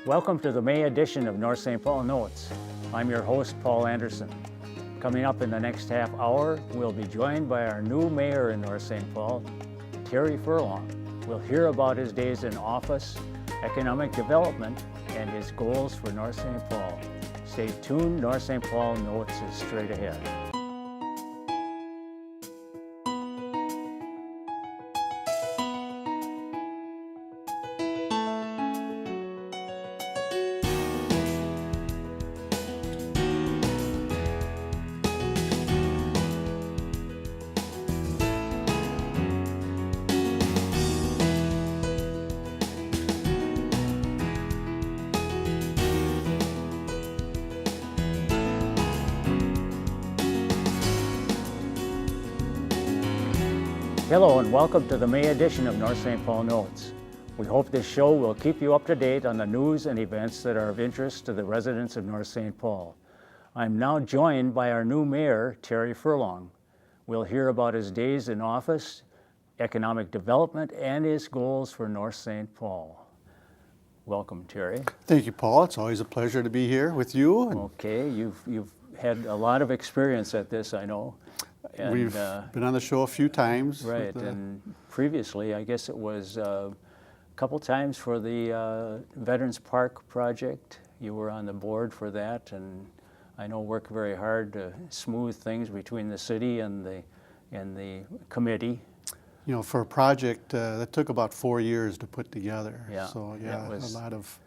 Welcome to the May edition of North St. Paul Notes. I'm your host, Paul Anderson. Coming up in the next half hour, we'll be joined by our new mayor in North St. Paul, Terry Furlong. We'll hear about his days in office, economic development, and his goals for North St. Paul. Stay tuned, North St. Paul Notes is straight ahead. Hello and welcome to the May edition of North St. Paul Notes. We hope this show will keep you up to date on the news and events that are of interest to the residents of North St. Paul. I'm now joined by our new mayor, Terry Furlong. We'll hear about his days in office, economic development, and his goals for North St. Paul. Welcome, Terry. Thank you, Paul. It's always a pleasure to be here with you. Okay, you've had a lot of experience at this, I know. And, we've been on the show a few times. Right, and previously, I guess it was a couple times for the Veterans Park project. You were on the board for that, and I know worked very hard to smooth things between the city and the committee. You know, for a project that took about 4 years to put together. Yeah. So yeah, it was a lot of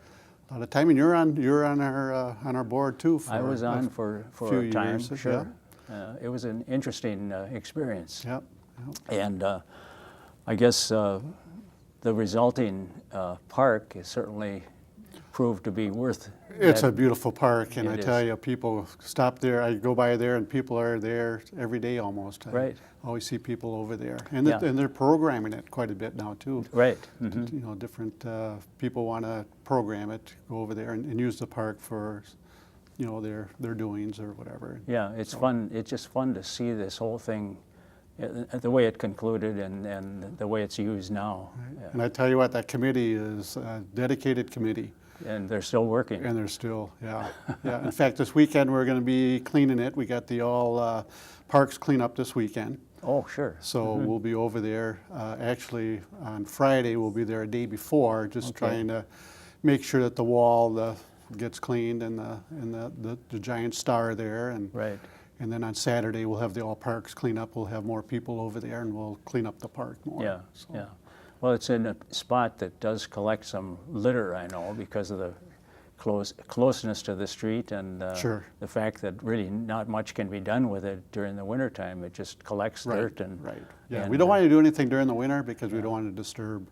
time. And you're on our board too. I was on for a time, years, sure. Yeah. It was an interesting experience. Yep. And I guess the resulting park is certainly proved to be worth it. It's a beautiful park, and I It tell is. you, people stop there. I go by there, and people are there every day almost. Right. I always see people over there, and Yeah. and they're programming it quite a bit now too. Right. Mm-hmm. You know, different people want to program it, go over there and use the park for, you know, their doings or whatever. Yeah, it's fun. It's just fun to see this whole thing, the way it concluded and the way it's used now. Right. Yeah. And I tell you what, that committee is a dedicated committee. And they're still working. And they're still, yeah. Yeah. In fact, this weekend we're going to be cleaning it. We got the all parks cleanup this weekend. Oh, sure. So we'll be over there. Actually, on Friday, we'll be there a day before, just trying to make sure that the wall gets cleaned and the giant star there. And Right. And then on Saturday, we'll have the all parks clean up. We'll have more people over there, and we'll clean up the park more. Yeah, So, yeah. Well, it's in a spot that does collect some litter, I know, because of the closeness to the street and Sure. the fact that really not much can be done with it during the wintertime. It just collects dirt and Right. Yeah. and, We don't want to do anything during the winter because we don't want to disturb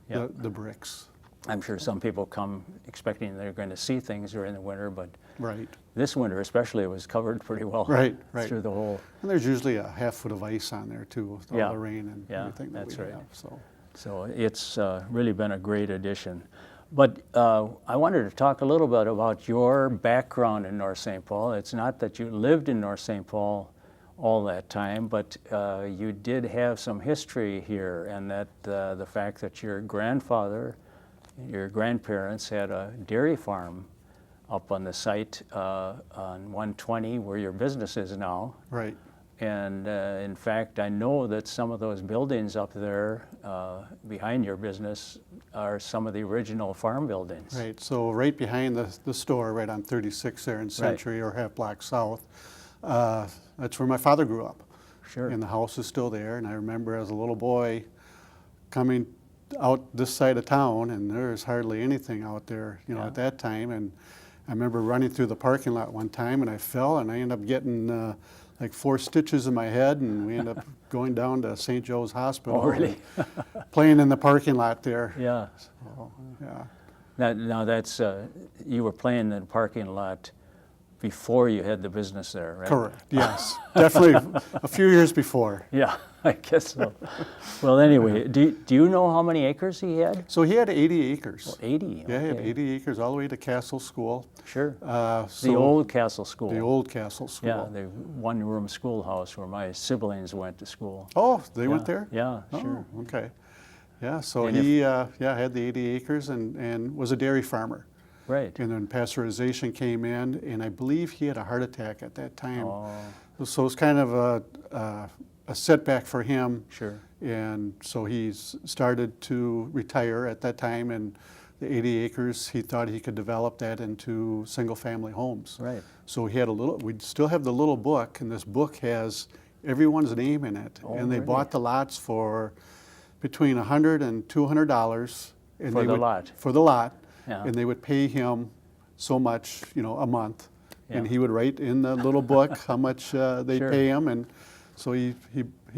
Yeah. the bricks. I'm sure some people come expecting they're going to see things during the winter, but Right. this winter especially it was covered pretty well Right. through the whole. And there's usually a half foot of ice on there too, with all Yeah. the rain and Yeah, everything that that's we right. have. So it's really been a great addition. But I wanted to talk a little bit about your background in North St. Paul. It's not that you lived in North St. Paul all that time, but you did have some history here, and that the fact that your grandparents had a dairy farm up on the site on 120 where your business is now. Right. And in fact, I know that some of those buildings up there behind your business are some of the original farm buildings. Right. So right behind the store, right on 36 there in Century or half block south, that's where my father grew up. Sure. And the house is still there. And I remember as a little boy coming out this side of town, and there's hardly anything out there, you know, Yeah. at that time. And I remember running through the parking lot one time, and I fell, and I ended up getting like 4 stitches in my head, and we ended up going down to St. Joe's Hospital. Oh, really? And playing in the parking lot there. Yeah. So, yeah. Now that's, you were playing in the parking lot before you had the business there, right? Correct, yes. Definitely a few years before. Yeah, I guess so. Well, anyway, do you know how many acres he had? So he had 80 acres. Oh, 80. Yeah, he had okay. 80 acres all the way to Castle School. Sure. The The old Castle School. The old Castle School. Yeah, the one-room schoolhouse where my siblings went to school. Oh, they Yeah, went there? Yeah, Oh, sure. okay. Yeah, so And he had the 80 acres and was a dairy farmer. Right. And then pasteurization came in, and I believe he had a heart attack at that time. Oh, So it was kind of a setback for him. sure. And so he started to retire at that time, and the 80 acres, he thought he could develop that into single-family homes. Right. So he had we still have the little book, and this book has everyone's name in it. Oh, and they really? bought the lots for between $100 and $200. And For they the would, lot. For the lot. Yeah. And they would pay him so much, a month. And Yeah. he would write in the little book how much they Sure. pay him. And so he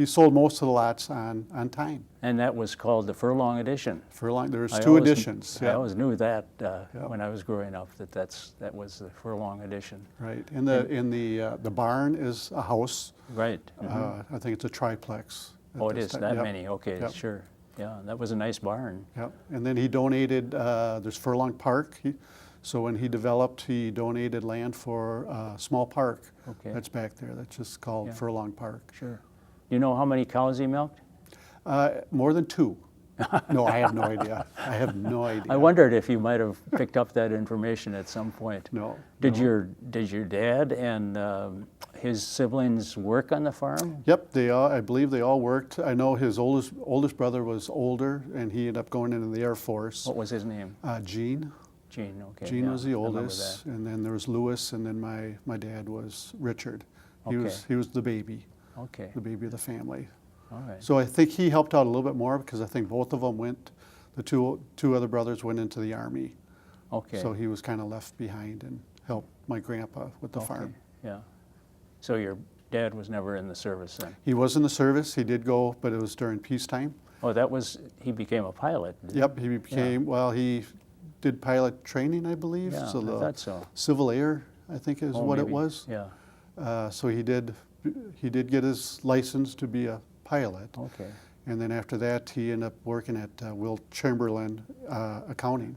sold most of the lots on time. And that was called the Furlong edition. Furlong, there was I two always- editions. I Yeah. always knew that when I was growing up, that was the Furlong edition. Right. And the barn is a house. Right. I think it's a triplex. at Oh, it this is time. that Yep. many. Okay, Yep. sure. Yeah, that was a nice barn. Yep. And then he donated, there's Furlong Park. So when he developed, he donated land for a small park. Okay. That's back there. That's just called Yeah. Furlong Park. Sure. You know how many cows he milked? More than 2. No, I have no idea. I have no idea. I wondered if you might have picked up that information at some point. No. Did no. your dad and his siblings work on the farm? Yep, I believe they all worked. I know his oldest brother was older, and he ended up going into the Air Force. What was his name? Gene. Gene. Okay. Gene yeah, was the I remember oldest, that. and then there was Lewis, and then my dad was Richard. He Okay. was the baby, Okay. the baby of the family. All right. So I think he helped out a little bit more because I think both of them the two other brothers went into the Army. Okay. So he was kind of left behind and helped my grandpa with the farm. Yeah. So your dad was never in the service then? He was in the service. He did go, but it was during peacetime. Oh, he became a pilot. Yep, he became, well, he did pilot training, I believe. Yeah, So I the thought so. Civil Air, I think is Oh, what it maybe. was. Yeah. So he did get his license to be a pilot. Okay. And then after that, he ended up working at Will Chamberlain Accounting.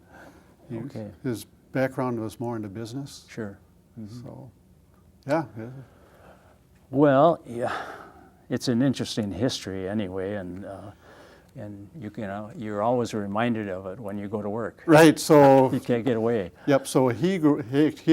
Okay. His background was more into business. Sure. So, yeah. Well, yeah, it's an interesting history anyway, and you're always reminded of it when you go to work. Right, so, You can't get away. yep, so he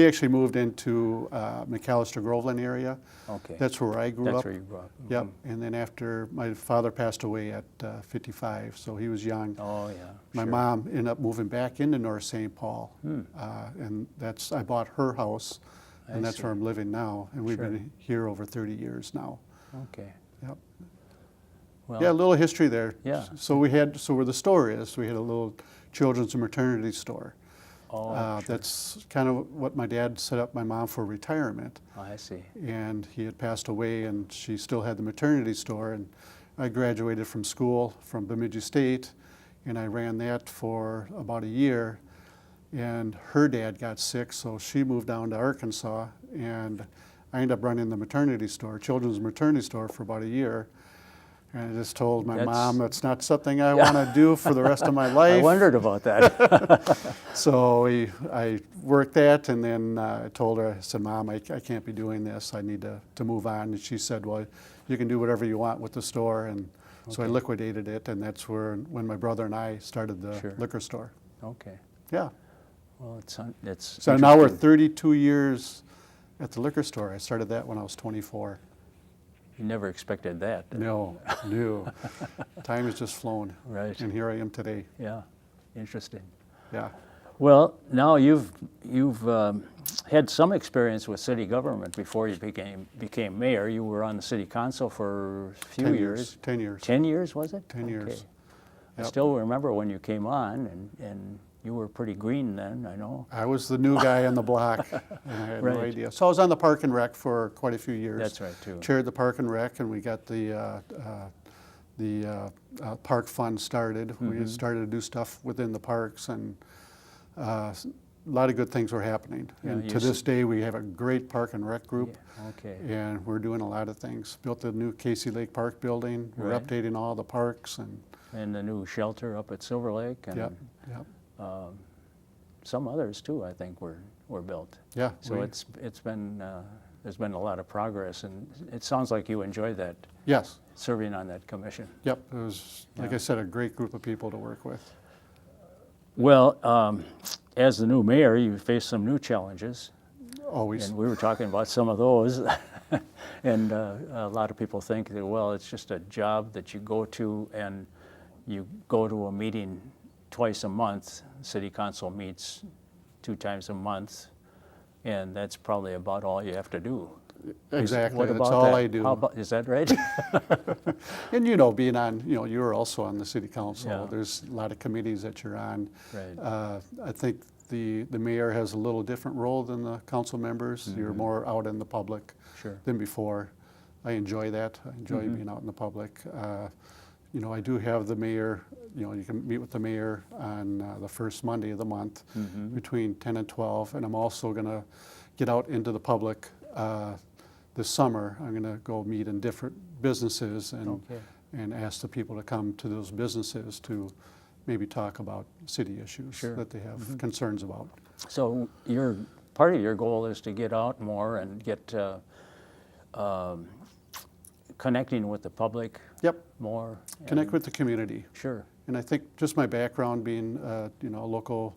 actually moved into McAllister Groveland area. Okay. That's where I grew That's up. where you grew up. Yep, and then after, my father passed away at 55, so he was young. Oh, yeah. My sure. mom ended up moving back into North St. Paul, and I bought her house, I and that's see. where I'm living now, and we've Sure. been here over 30 years now. Okay. Yep. Well, Yeah, a little history there. Yeah. So where the store is, we had a little children's and maternity store. oh, sure. That's kind of what my dad set up my mom for retirement, I see. and he had passed away, and she still had the maternity store, and I graduated from school from Bemidji State, and I ran that for about a year, and her dad got sick, so she moved down to Arkansas, and I ended up running the maternity store, children's maternity store, for about a year. And I just told my mom it's not something I want to do for the rest of my life. I wondered about that. So I worked that, and then I told her, I said, Mom, I can't be doing this. I need to move on. And she said, well, you can do whatever you want with the store. And so I Okay. liquidated it, and that's when my brother and I started the Sure. liquor store. Okay. Yeah. Well, it's So now we're interesting. 32 years at the liquor store. I started that when I was 24. You never expected that. did you? No. Time has just flown. Right. And here I am today. Yeah. Interesting. Yeah. Well, now you've had some experience with city government before you became mayor. You were on the city council for a few 10 years. 10 years. 10 years, was it? 10 years. Okay. I Yep. still remember when you came on, and you were pretty green then, I know. I was the new guy on the block, and I had no Right. idea. So I was on the Park and Rec for quite a few years. That's right, too. Chaired the Park and Rec, and we got the park fund started. Mm-hmm. We started to do stuff within the parks, and a lot of good things were happening. Yeah, And you to this day, we have a great Park and Rec group. Yeah, okay. And we're doing a lot of things. Built the new Casey Lake Park building. We're Right. updating all the parks, and And the new shelter up at Silver Lake, and yep. some others too, I think, were built. Yeah. So it's been there's been a lot of progress, and it sounds like you enjoyed that, Yes. serving on that commission. Yep. It was, like Yeah. I said, a great group of people to work with. Well, as the new mayor, you face some new challenges, Always. and we were talking about some of those. And a lot of people think that, well, it's just a job that you go to, and you go to a meeting twice a month. City council meets 2 times a month, and that's probably about all you have to do. Exactly. What That's about all that? I do. How about, is that right? And you know, being on, you know, you're also on the city council. Yeah. There's a lot of committees that you're on. Right. I think the mayor has a little different role than the council members. You're more out in the public Sure. than before. I enjoy that. I enjoy being out in the public. You know, I do have the mayor, you know, you can meet with the mayor on the first Monday of the month between 10 and 12. And I'm also going to get out into the public this summer. I'm going to go meet in different businesses and ask the people to come to those businesses to maybe talk about city issues that they have concerns about. So part of your goal is to get out more and get connecting with the public Yep. more. Connect with the community. Sure. And I think just my background being, you know, a local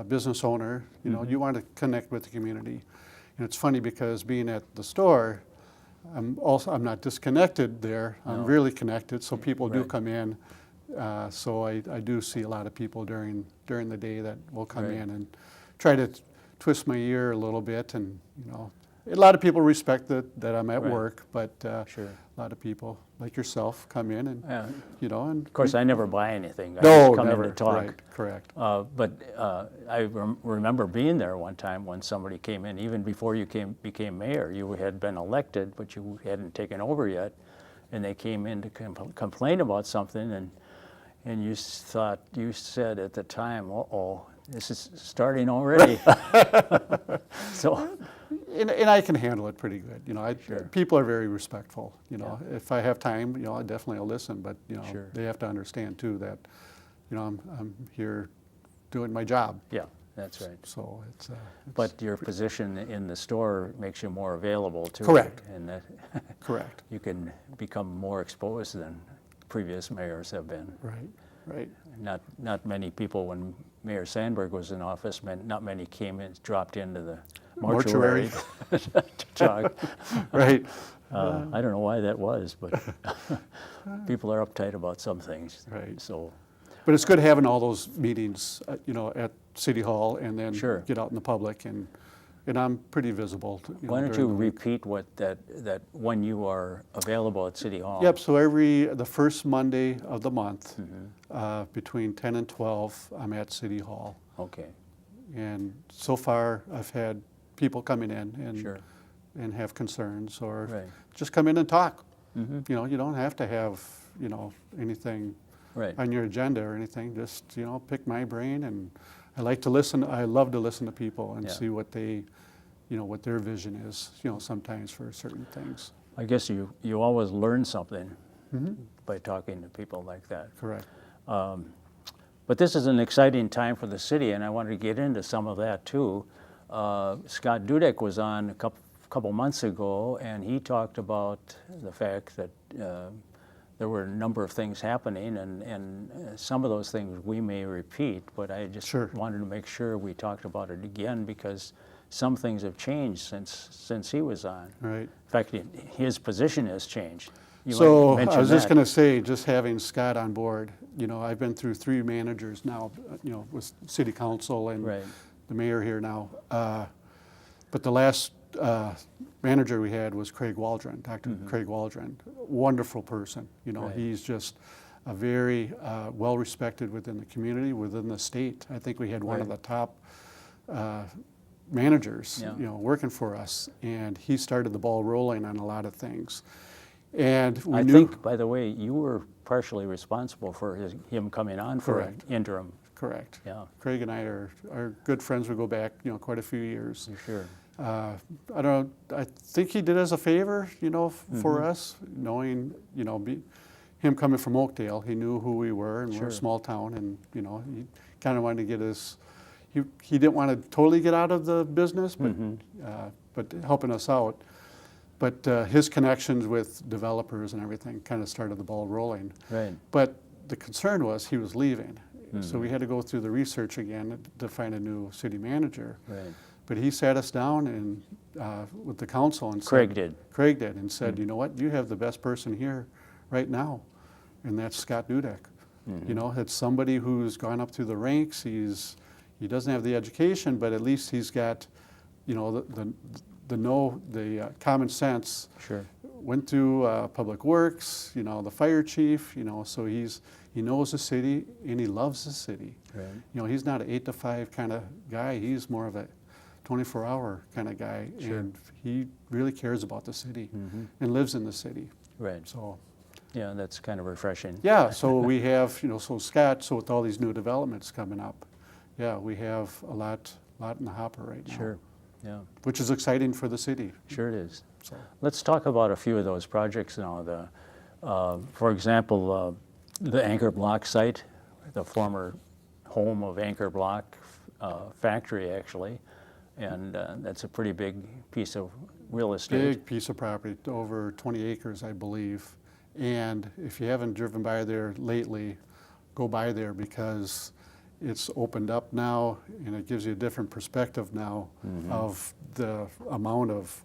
business owner, you know, you want to connect with the community. And it's funny because being at the store, I'm not disconnected there. I'm really connected. So people do come in. So I do see a lot of people during the day that will come in and try to twist my ear a little bit. And you know, a lot of people respect that I'm at work, but a lot of people like yourself come in and you know. And Of course, I never buy anything. I no, just come never. in to talk. Right, correct. But I remember being there one time when somebody came in, even before you became mayor. You had been elected, but you hadn't taken over yet, and they came in to complain about something, and you said at the time, "Uh-oh, this is starting already." So. And I can handle it pretty good. You know, people are very respectful. You know, if I have time, you know, I definitely will listen. But you know, they have to understand too that, you know, I'm here doing my job. Yeah, that's right. So it's but your position in the store makes you more available too. Correct. And that correct. you can become more exposed than previous mayors have been. Right. Right. Not many people, when Mayor Sandberg was in office, not many dropped into the mortuary to talk. Right. I don't know why that was, but people are uptight about some things. Right. So. But it's good having all those meetings, you know, at City Hall, and then get out in the public, and I'm pretty visible. Why don't you repeat what that when you are available at City Hall? Yep. So the first Monday of the month, between 10 and 12, I'm at City Hall. Okay. And so far, I've had people coming in and have concerns, or just come in and talk. You know, you don't have to have, you know, anything on your agenda or anything. Just, you know, pick my brain, and I like to listen. I love to listen to people and see what they, you know, what their vision is, you know, sometimes for certain things. I guess you always learn something by talking to people like that. Correct. But this is an exciting time for the city, and I wanted to get into some of that too. Scott Dudek was on a couple months ago, and he talked about the fact that there were a number of things happening, and some of those things we may repeat, but I just wanted to make sure we talked about it again, because some things have changed since he was on. Right. In fact, his position has changed. So I was just going to say, just having Scott on board, you know, I've been through 3 managers now, you know, with City Council and the mayor here now. But the last manager we had was Craig Waldron, Dr. Craig Waldron. Wonderful person. You know, he's just a very well-respected within the community, within the state. I think we had one of the top managers, you know, working for us, and he started the ball rolling on a lot of things. And I think, by the way, you were partially responsible for him coming on for an interim. Correct. Yeah. Craig and I are good friends. We go back, you know, quite a few years. Sure. I don't. I think he did as a favor, you know, for us, knowing, you know, him coming from Oakdale. He knew who we were, and we're a small town, and you know, he kind of wanted to get his. He didn't want to totally get out of the business, but helping us out. But his connections with developers and everything kind of started the ball rolling. Right. But the concern was he was leaving, So we had to go through the research again to find a new city manager. Right. But he sat us down and with the council and Craig said, did. Craig did, and said, you know what, you have the best person here right now, and that's Scott Dudek. You know, it's somebody who's gone up through the ranks. He doesn't have the education, but at least he's got, you know, the common sense. Sure. Went through public works, you know, the fire chief, you know, so he knows the city and he loves the city. Right. You know, he's not an 8 to 5 kind of guy. He's more of a 24-hour kind of guy, Sure. and he really cares about the city and lives in the city. Right. So, Yeah, that's kind of refreshing. yeah, so we have, you know, so Scott, so with all these new developments coming up, yeah, we have a lot in the hopper right now. Sure. Yeah. Which is exciting for the city. Sure it is. So, Let's talk about a few of those projects now. For example, the Anchor Block site, the former home of Anchor Block factory, actually, and that's a pretty big piece of real estate. big piece of property, over 20 acres, I believe. And if you haven't driven by there lately, go by there because it's opened up now and it gives you a different perspective now of the amount of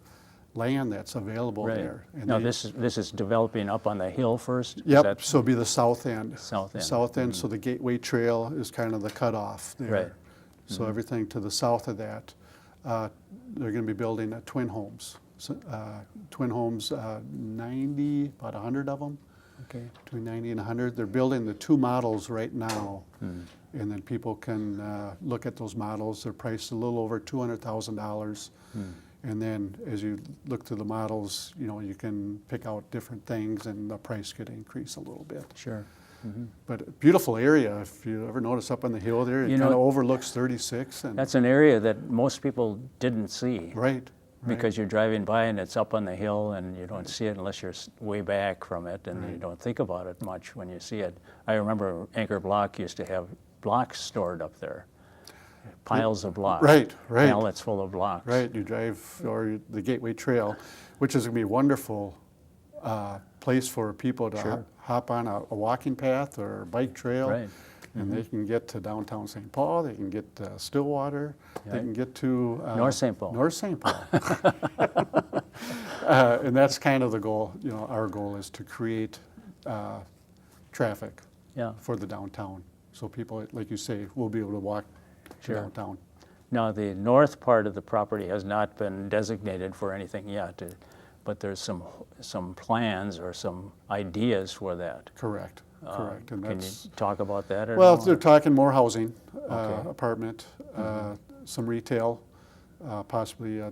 land that's available Right. there. And Now they- this is developing up on the hill first? Is Yep, that so it'll be the south end. South end. South end, so the Gateway Trail is kind of the cutoff there. Right. So everything to the south of that, they're gonna be building twin homes. So, twin homes, 90, about 100 of them, Okay. between 90 and 100. They're building the 2 models right now, and then people can look at those models. They're priced a little over $200,000. And then as you look through the models, you know, you can pick out different things and the price could increase a little bit. Sure. But beautiful area, if you ever notice up on the hill there, it You kind of know, overlooks 36. And That's an area that most people didn't see. right. Because you're driving by and it's up on the hill and you don't see it unless you're way back from it, and you don't think about it much when you see it. I remember Anchor Block used to have blocks stored up there, piles of blocks. Right. Pallets full of blocks. Right, you drive, or the Gateway Trail, which is going to be a wonderful place for people to hop on a walking path or a bike trail. Right. And they can get to downtown St. Paul, they can get to Stillwater, they can get to North St. Paul. North St. Paul. And that's kind of the goal, you know, our goal is to create traffic Yeah. for the downtown. So people, like you say, will be able to walk to Sure. downtown. Now, the north part of the property has not been designated for anything yet, but there's some plans or some ideas for that. Correct, correct. And Can you that's, talk about that? Or well, no? they're talking more housing, Okay. apartment, some retail, possibly a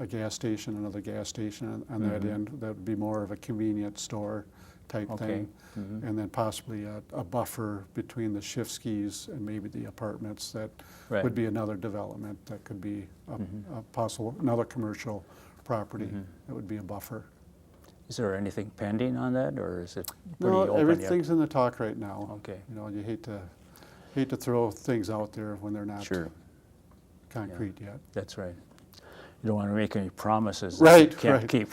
gas station, another gas station on that end. That would be more of a convenience store type Okay. thing. And then possibly a buffer between the shift skis and maybe the apartments. That Right. would be another development. That could be a possible, another commercial property. That would be a buffer. Is there anything pending on that, or is it pretty No, open yet? everything's in the talk right now. Okay. You know, you hate to throw things out there when they're not Sure. concrete yet. That's right. You don't want to make any promises Right, that you can't right. keep.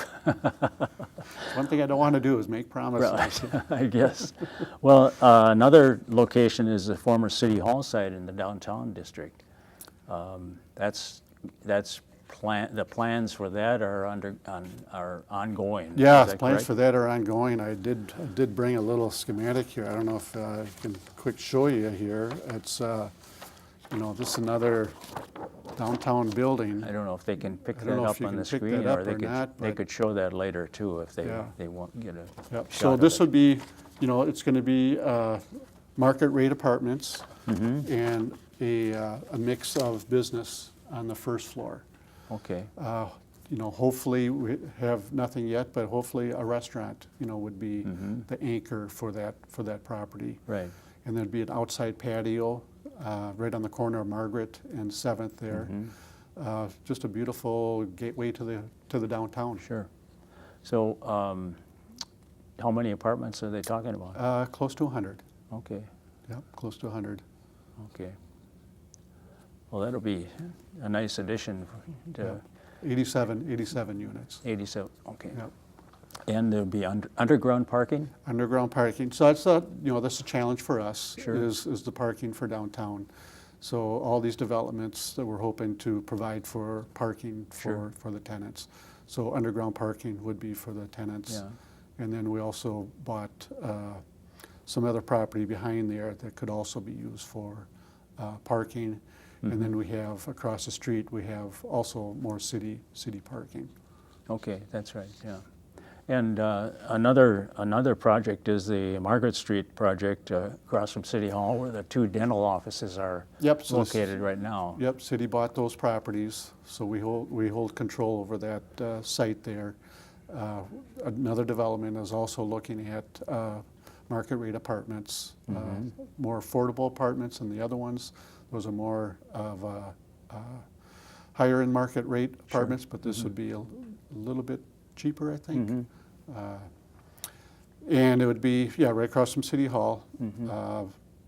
One thing I don't want to do is make promises. I guess. Well, another location is the former City Hall site in the downtown district. The plans for that are ongoing. Yeah, Is that plans correct? for that are ongoing. I did bring a little schematic here. I don't know if I can quick show you here. It's, you know, this is another downtown building. I don't know if they can pick I that don't know up if you on can the pick screen, that up or or not, they but- could show that later too if they Yeah. won't get a Yep. shot So of this it. would be, you know, it's going to be market rate apartments and a mix of business on the first floor. Okay. You know, hopefully we have nothing yet, but hopefully a restaurant, you know, would be the anchor for that property. Right. And there'd be an outside patio right on the corner of Margaret and 7th there. Just a beautiful gateway to the downtown. Sure. So, how many apartments are they talking about? Close to 100. Okay. Yep, close to 100. Okay. Well, that'll be a nice addition to 87 units. 87. Okay. Yep. And there'll be underground parking? Underground parking. So that's that's a challenge for us. Sure. Is the parking for downtown. So all these developments that we're hoping to provide for parking Sure. for the tenants. So underground parking would be for the tenants. Yeah. And then we also bought some other property behind there that could also be used for parking. And then we have across the street, we have also more city parking. Okay, that's right, yeah. And another project is the Margaret Street project across from City Hall, where the 2 dental offices are So located right now. Yep, city bought those properties, so we hold control over that site there. Another development is also looking at market rate apartments, more affordable apartments than the other ones. Those are more of higher end market rate apartments, but this would be a little bit cheaper, I think. And it would be, right across from City Hall.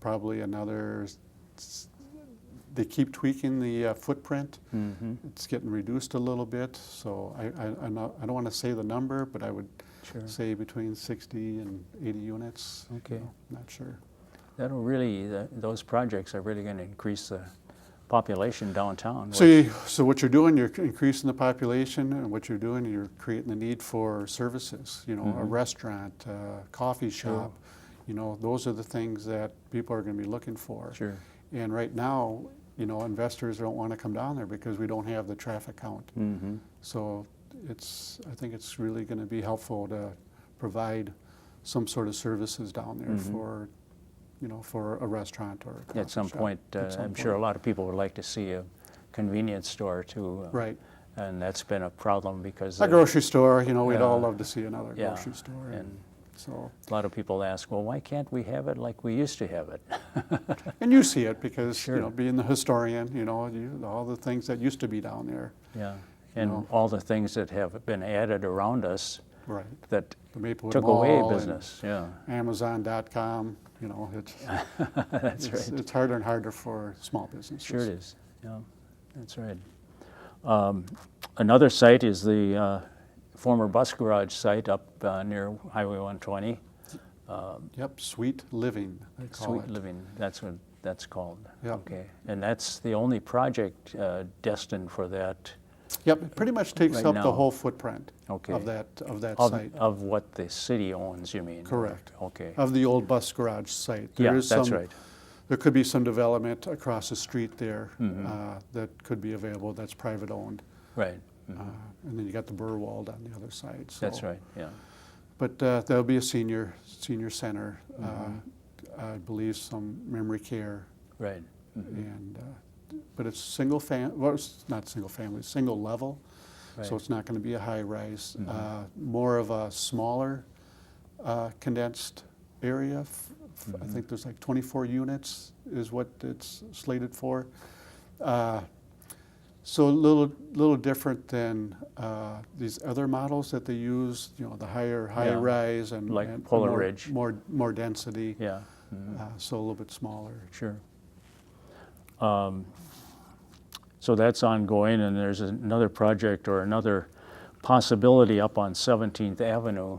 Probably another, they keep tweaking the footprint. It's getting reduced a little bit, so I don't want to say the number, but I would say between 60 and 80 units. Okay. Not sure. That'll really, those projects are really going to increase the population downtown. So what you're doing, you're increasing the population, and what you're doing, you're creating the need for services. A restaurant, coffee shop. Those are the things that people are going to be looking for. Sure. And right now, investors don't want to come down there because we don't have the traffic count. So I think it's really going to be helpful to provide some sort of services down there for a restaurant or a coffee At some shop. point, I'm sure a lot of people would like to see a convenience store too. Right. And that's been a problem because A grocery store, we'd all love to see another grocery store. And so a lot of people ask, well, why can't we have it like we used to have it? And you see it because, Sure. being the historian, all the things that used to be down there. Yeah. And all the things that have been added around us Right. that The Maplewood took Mall away and business. Yeah. Amazon.com, That's right. it's harder and harder for small businesses. Sure it is. Yeah, that's right. Another site is the former bus garage site up near Highway 120. Yep, Sweet Living, they call Sweet it. Living, that's what that's called. Yep. Okay, and that's the only project destined for that. Yep, it pretty much takes Right up now. the whole footprint Okay. of that Of, site. of what the city owns, you mean? Correct. Okay. Of the old bus garage site. Yeah, is that's some, right. There could be some development across the street there that could be available that's private owned. Right. And then you got the Burwald on the other side. So. That's right. Yeah. But there'll be a senior center, I believe some memory care, Right. and but it's single it's not single family, single level, Right. so it's not going to be a high rise. More of a smaller condensed area. I think there's like 24 units is what it's slated for. So a little different than these other models that they use. The high rise and Like and Polar Ridge. more density. Yeah. So a little bit smaller. Sure. So that's ongoing, and there's another project or another possibility up on 17th Avenue,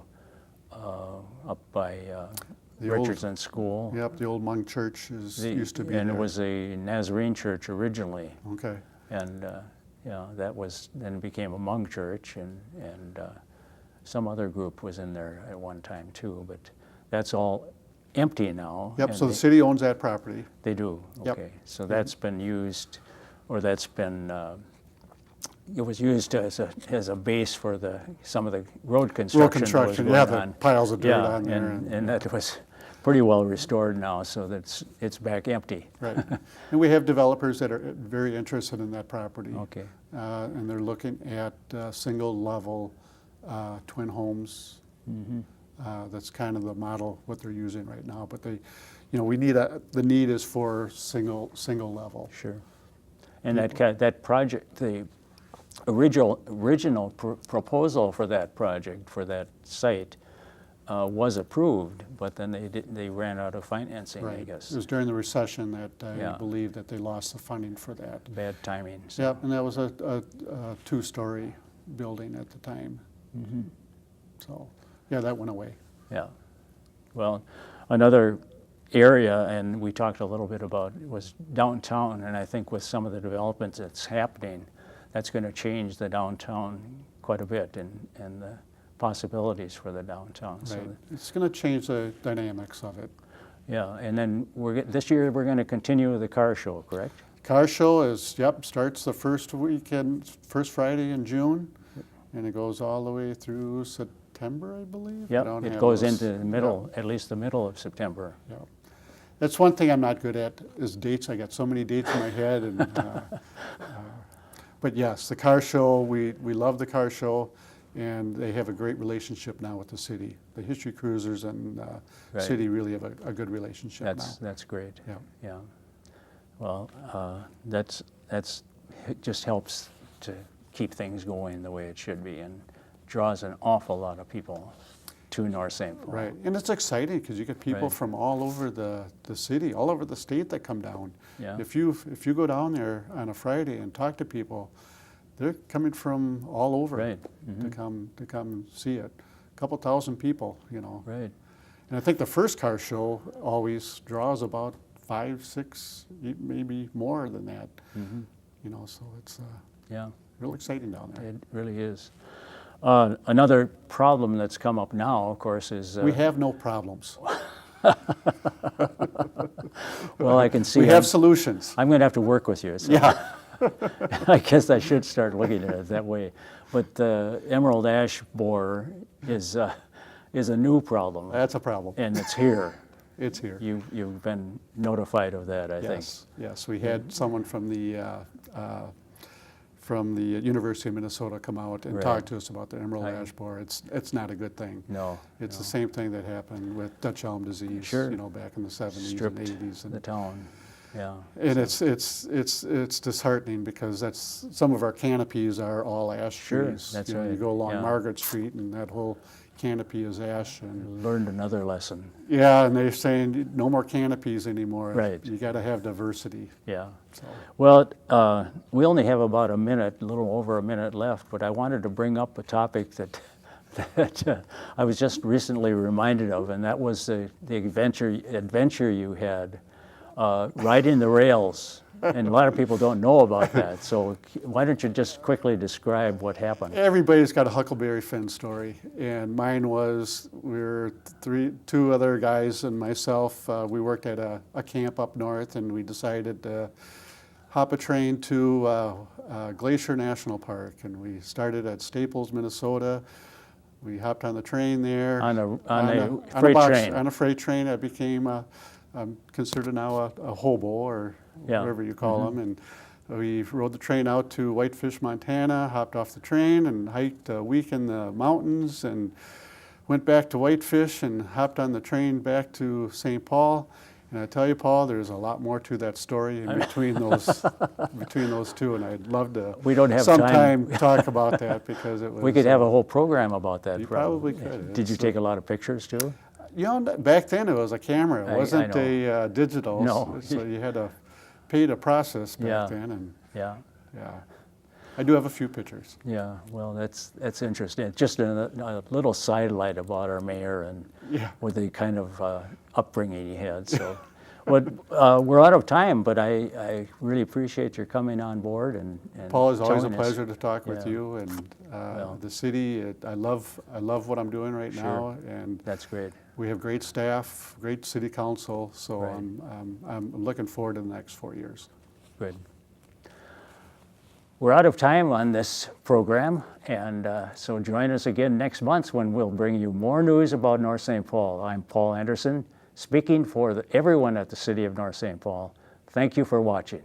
up by The old- Richardson School. Yep, the old Hmong church used to be and there. it was a Nazarene church originally, Okay. and that was then became a Hmong church, and some other group was in there at one time too, but that's all empty now. Yep, and so the city owns that property. They do, Yep. okay. So that's been used, or that's been, it was used as a base for some of the road construction. Road that was construction, going yeah, the on. piles of dirt Yeah, on there. and that was pretty well restored now, so it's back empty. Right. And we have developers that are very interested in that property. Okay. And they're looking at single-level twin homes. That's kind of the model, what they're using right now. But we need the need is for single level. Sure. And that project, the original proposal for that project, for that site, was approved, but then they ran out of financing, I Right. guess. It was during the recession that Yeah. I believe that they lost the funding for that. Bad timing. So. Yep, and that was a two-story building at the time. So Yeah, that went away. Yeah. Well, another area, and we talked a little bit about, was downtown, and I think with some of the developments that's happening, that's going to change the downtown quite a bit and the possibilities for the downtown. So Right. It's going to change the dynamics of it. yeah, and then this year we're going to continue with the car show, correct? Car show is, yep, starts the first Friday in June, and it goes all the way through September, I believe. I Yep, don't it have goes those. into the middle, at least the middle of September. Yeah. That's one thing I'm not good at, is dates. I got so many dates in my head. And, but yes, the car show, we love the car show, and they have a great relationship now with the city. The History Cruisers and Right. city really have a good relationship now. That's great. Yeah. Yeah. Well, it just helps to keep things going the way it should be, and draws an awful lot of people to North St. Paul. Right, and it's exciting because you get people Right. from all over the city, all over the state that come down. Yeah. If you go down there on a Friday and talk to people, they're coming from all over Right. to come see it. A couple thousand people, you know. Right. And I think the first car show always draws about 5, 6, maybe more than that. Mm-hmm. You know, so it's Yeah. real exciting down there. It really is. Another problem that's come up now, of course, is We have no problems. well, I can see We have solutions. I'm going to have to work with you. So Yeah. I guess I should start looking at it that way. But the emerald ash borer is a new problem, That's a problem. and it's here. It's here. You've been notified of that, I think. Yes, we had someone from the University of Minnesota come out and Right. talk to us about the emerald Right. ash borer. It's not a good thing. No. It's no. the same thing that happened with Dutch elm disease, Sure. you know, back in the 70s Stripped and 80s. the town. Yeah. And it's disheartening because that's some of our canopies are all ash Sure, trees. that's You know, right. You go along Yeah. Margaret Street and that whole canopy is ash. And Learned another lesson. yeah, and they're saying no more canopies anymore. Right. You got to have diversity. Yeah. So. Well, we only have about a little over a minute left, but I wanted to bring up a topic that I was just recently reminded of, and that was the adventure you had riding the rails. And a lot of people don't know about that. So why don't you just quickly describe what happened? Everybody's got a Huckleberry Finn story, and mine was two other guys and myself. We worked at a camp up north, and we decided to hop a train to Glacier National Park, and we started at Staples, Minnesota. We hopped on the train there On a freight train. On a freight train, I became I'm considered now a hobo or Yeah. whatever you call them, and we rode the train out to Whitefish, Montana, hopped off the train and hiked a week in the mountains and went back to Whitefish and hopped on the train back to St. Paul. And I tell you, Paul, there's a lot more to that story in between those two, and I'd love to We don't have sometime talk about that because it was. We could have a whole program about that. You probably could. Did you take a lot of pictures too? You know, back then it was a camera. It I wasn't know. a digital. No. So you had to pay to process back Yeah. then, and Yeah. yeah, I do have a few pictures. Yeah, well, that's interesting. Just a little sidelight about our mayor and Yeah. with the kind of upbringing he had. So, we're out of time, but I really appreciate your coming on board and Paul, it's always a telling us. pleasure to talk with Yeah. you, and Well. the city. I love what I'm doing right Sure. now, and That's great. we have great staff, great city council. So Right. I'm looking forward to the next 4 years. Good. We're out of time on this program, and so join us again next month when we'll bring you more news about North St. Paul. I'm Paul Anderson, speaking for everyone at the City of North St. Paul. Thank you for watching.